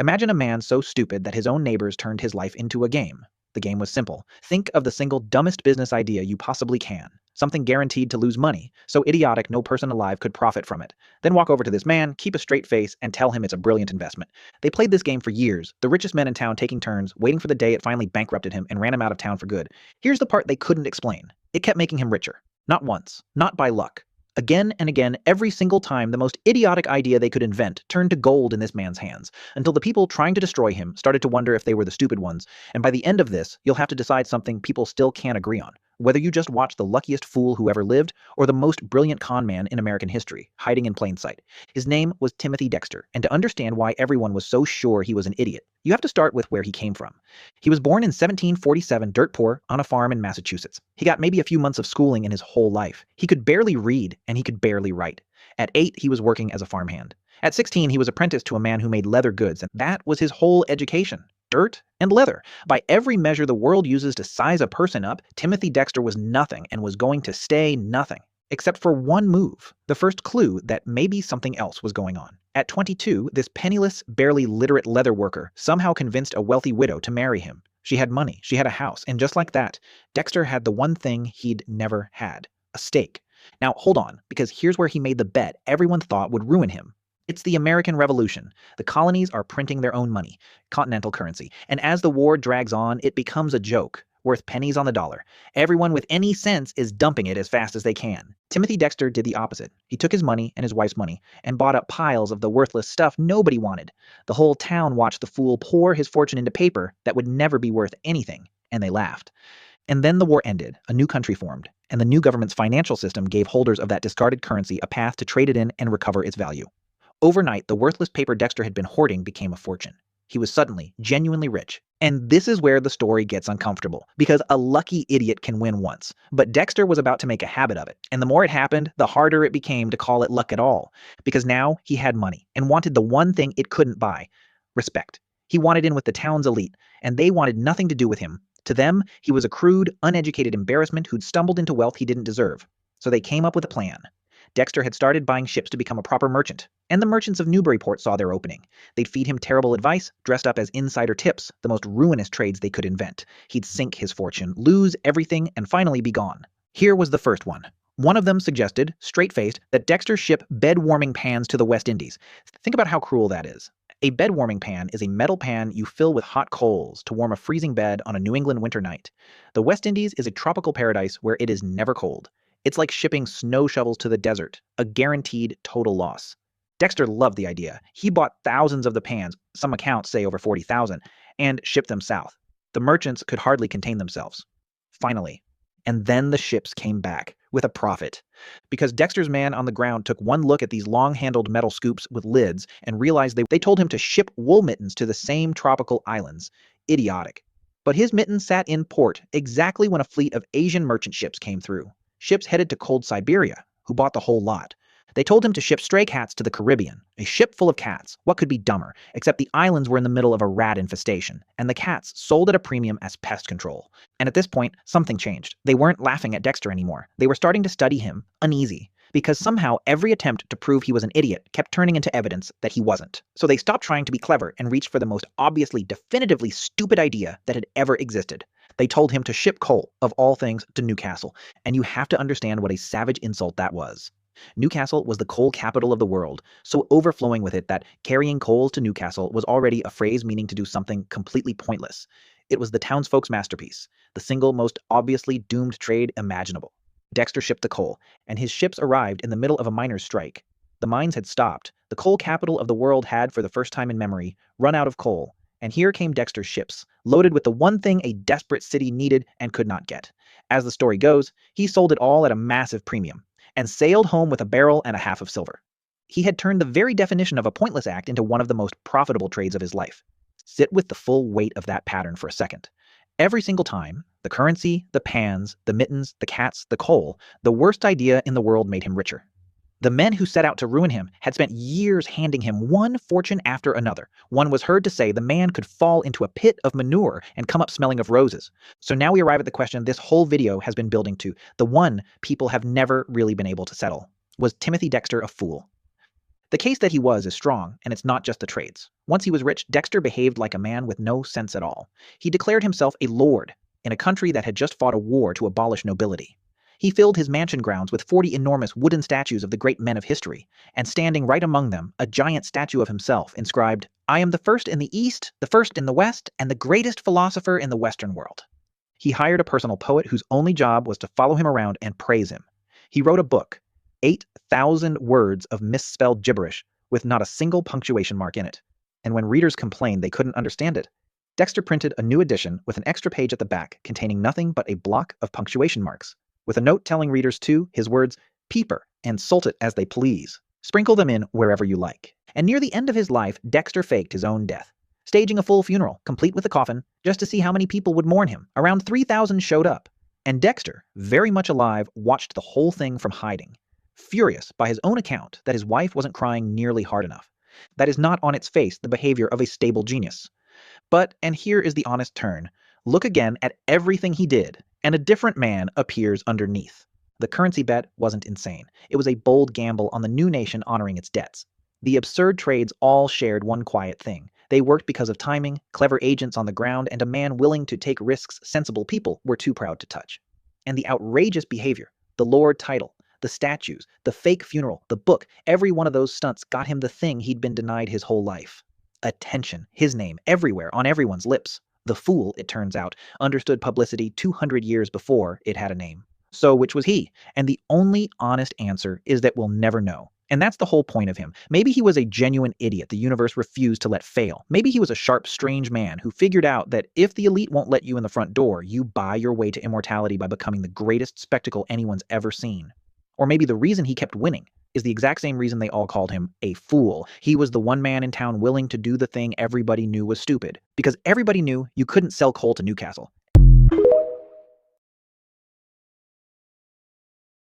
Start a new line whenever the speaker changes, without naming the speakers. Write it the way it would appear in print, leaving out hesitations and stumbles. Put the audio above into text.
Imagine a man so stupid that his own neighbors turned his life into a game. The game was simple. Think of the single dumbest business idea you possibly can. Something guaranteed to lose money, so idiotic no person alive could profit from it. Then walk over to this man, keep a straight face, and tell him it's a brilliant investment. They played this game for years, the richest men in town taking turns, waiting for the day it finally bankrupted him and ran him out of town for good. Here's the part they couldn't explain. It kept making him richer. Not once. Not by luck. Again and again, every single time, the most idiotic idea they could invent turned to gold in this man's hands, until the people trying to destroy him started to wonder if they were the stupid ones, and by the end of this, you'll have to decide something people still can't agree on. Whether you just watch the luckiest fool who ever lived, or the most brilliant con man in American history, hiding in plain sight. His name was Timothy Dexter, and to understand why everyone was so sure he was an idiot, you have to start with where he came from. He was born in 1747, dirt poor, on a farm in Massachusetts. He got maybe a few months of schooling in his whole life. He could barely read, and he could barely write. At 8, he was working as a farmhand. At 16, he was apprenticed to a man who made leather goods, and that was his whole education. Dirt and leather. By every measure the world uses to size a person up, Timothy Dexter was nothing and was going to stay nothing. Except for one move, the first clue that maybe something else was going on. At 22, this penniless, barely literate leather worker somehow convinced a wealthy widow to marry him. She had money, she had a house, and just like that, Dexter had the one thing he'd never had, a stake. Now hold on, because here's where he made the bet everyone thought would ruin him. It's the American Revolution. The colonies are printing their own money, continental currency, and as the war drags on, it becomes a joke, worth pennies on the dollar. Everyone with any sense is dumping it as fast as they can. Timothy Dexter did the opposite. He took his money and his wife's money and bought up piles of the worthless stuff nobody wanted. The whole town watched the fool pour his fortune into paper that would never be worth anything, and they laughed. And then the war ended, a new country formed, and the new government's financial system gave holders of that discarded currency a path to trade it in and recover its value. Overnight, the worthless paper Dexter had been hoarding became a fortune. He was suddenly, genuinely rich. And this is where the story gets uncomfortable, because a lucky idiot can win once. But Dexter was about to make a habit of it, and the more it happened, the harder it became to call it luck at all. Because now he had money, and wanted the one thing it couldn't buy: respect. He wanted in with the town's elite, and they wanted nothing to do with him. To them, he was a crude, uneducated embarrassment who'd stumbled into wealth he didn't deserve. So they came up with a plan. Dexter had started buying ships to become a proper merchant, and the merchants of Newburyport saw their opening. They'd feed him terrible advice, dressed up as insider tips, the most ruinous trades they could invent. He'd sink his fortune, lose everything, and finally be gone. Here was the first one. One of them suggested, straight-faced, that Dexter ship bed-warming pans to the West Indies. Think about how cruel that is. A bed-warming pan is a metal pan you fill with hot coals to warm a freezing bed on a New England winter night. The West Indies is a tropical paradise where it is never cold. It's like shipping snow shovels to the desert, a guaranteed total loss. Dexter loved the idea. He bought thousands of the pans, some accounts say over 40,000, and shipped them south. The merchants could hardly contain themselves. Finally. And then the ships came back, with a profit. Because Dexter's man on the ground took one look at these long-handled metal scoops with lids and realized they told him to ship wool mittens to the same tropical islands. Idiotic. But his mittens sat in port exactly when a fleet of Asian merchant ships came through. Ships headed to cold Siberia, who bought the whole lot. They told him to ship stray cats to the Caribbean, a ship full of cats. What could be dumber? Except the islands were in the middle of a rat infestation, and the cats sold at a premium as pest control. And at this point, something changed. They weren't laughing at Dexter anymore. They were starting to study him, uneasy, because somehow every attempt to prove he was an idiot kept turning into evidence that he wasn't. So they stopped trying to be clever and reached for the most obviously, definitively stupid idea that had ever existed. They told him to ship coal, of all things, to Newcastle, and you have to understand what a savage insult that was. Newcastle was the coal capital of the world, so overflowing with it that carrying coal to Newcastle was already a phrase meaning to do something completely pointless. It was the townsfolk's masterpiece, the single most obviously doomed trade imaginable. Dexter shipped the coal, and his ships arrived in the middle of a miners' strike. The mines had stopped. The coal capital of the world had, for the first time in memory, run out of coal. And here came Dexter's ships, loaded with the one thing a desperate city needed and could not get. As the story goes, he sold it all at a massive premium, and sailed home with a barrel and a half of silver. He had turned the very definition of a pointless act into one of the most profitable trades of his life. Sit with the full weight of that pattern for a second. Every single time, the currency, the pans, the mittens, the cats, the coal, the worst idea in the world made him richer. The men who set out to ruin him had spent years handing him one fortune after another. One was heard to say the man could fall into a pit of manure and come up smelling of roses. So now we arrive at the question this whole video has been building to, the one people have never really been able to settle. Was Timothy Dexter a fool? The case that he was is strong, and it's not just the trades. Once he was rich, Dexter behaved like a man with no sense at all. He declared himself a lord in a country that had just fought a war to abolish nobility. He filled his mansion grounds with 40 enormous wooden statues of the great men of history, and standing right among them, a giant statue of himself inscribed, "I am the first in the East, the first in the West, and the greatest philosopher in the Western world." He hired a personal poet whose only job was to follow him around and praise him. He wrote a book, 8,000 words of misspelled gibberish with not a single punctuation mark in it. And when readers complained they couldn't understand it, Dexter printed a new edition with an extra page at the back containing nothing but a block of punctuation marks, with a note telling readers to his words, "Peeper and salt it as they please. Sprinkle them in wherever you like." And near the end of his life, Dexter faked his own death, staging a full funeral, complete with a coffin, just to see how many people would mourn him. Around 3,000 showed up, and Dexter, very much alive, watched the whole thing from hiding, furious by his own account that his wife wasn't crying nearly hard enough. That is not on its face the behavior of a stable genius. But, and here is the honest turn, look again at everything he did, and a different man appears underneath. The currency bet wasn't insane. It was a bold gamble on the new nation honoring its debts. The absurd trades all shared one quiet thing. They worked because of timing, clever agents on the ground, and a man willing to take risks sensible people were too proud to touch. And the outrageous behavior, the lord title, the statues, the fake funeral, the book, every one of those stunts got him the thing he'd been denied his whole life. Attention, his name everywhere, on everyone's lips. The fool, it turns out, understood publicity 200 years before it had a name. So which was he? And the only honest answer is that we'll never know. And that's the whole point of him. Maybe he was a genuine idiot the universe refused to let fail. Maybe he was a sharp, strange man who figured out that if the elite won't let you in the front door, you buy your way to immortality by becoming the greatest spectacle anyone's ever seen. Or maybe the reason he kept winning is the exact same reason they all called him a fool. He was the one man in town willing to do the thing everybody knew was stupid. Because everybody knew you couldn't sell coal to Newcastle.